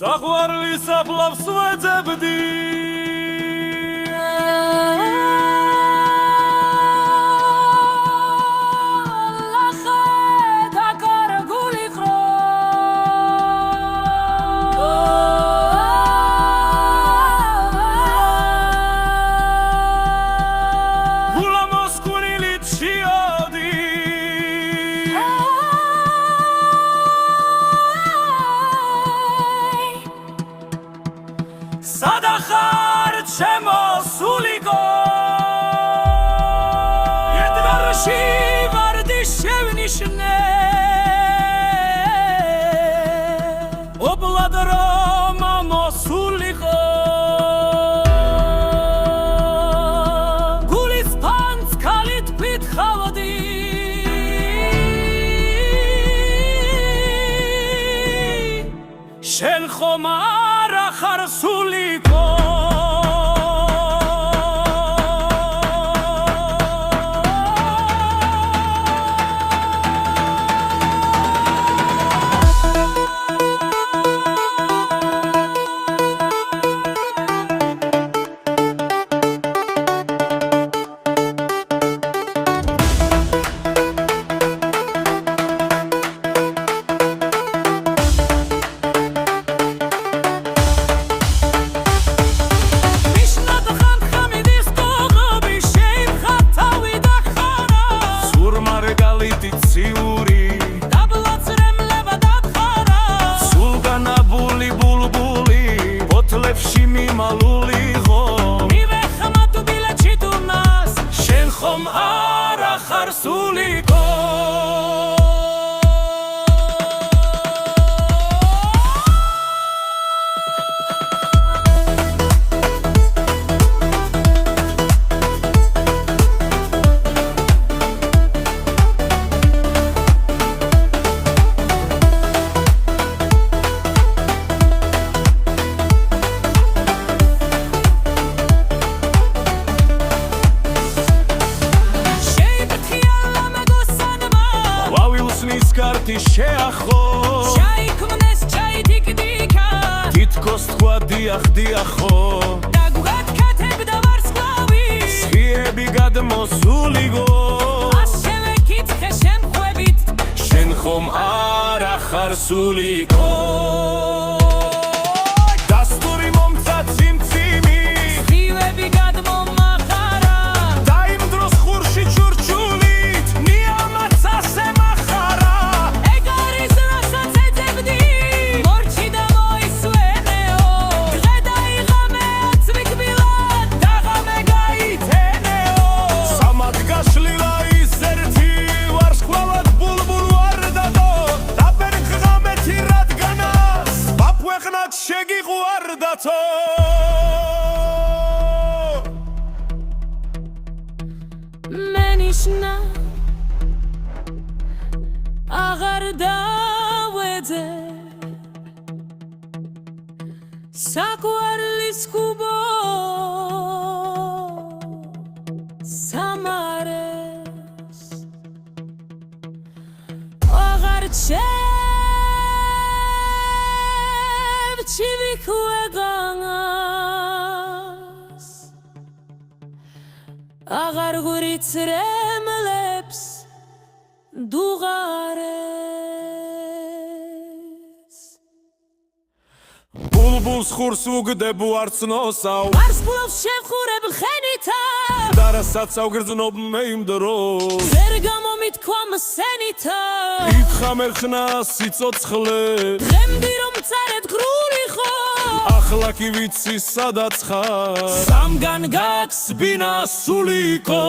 საყვარლის აფლავს ვეძებდი სადახარ ჩემო სულიკო ედვარში ვარდი შევნიშნე ობლად რომ მოსულიყო გულის ფანს ქალით ფითხავდი შენ ხომ არა ხარ სულიკო ხომ არა ხარ სულიკო კარტი შეახო ჩაიქმნეს ჩაიდიკდიკა თითქოს თქვა დიახ დიახო და გვგათქათებდა ვარსკვლავი სხიები გადმოსულიგო ასე მეკითხე შემხვევით შენ ხომ არა ხარ სულიკო დასტური მომცა ციმციმი სხივები გადმომახარა და იმ დროს ხურში ჩურჩულით ნიამაც ასე შეგიყვარდათო მენიშნა აღარ დავეძე საყვარლის კუბო სამარეს აღარ ჩივი ქვეყანას აღარ გვრიცრემლებს დუღარეს ბულბულს ხურს უგდებ ვარცნოსა ვარსკვლავს შევხურებ ხენითა და რასაც ავგრძნობ მე იმ დროს ვერ გამომითქვამ სენითა ითხამერხნა სიცოცხლე დღემდე რომ წარეთ გრული ახლა კი ვიცი სადაც ხარ სამგან გაქვს ბინა სულიკო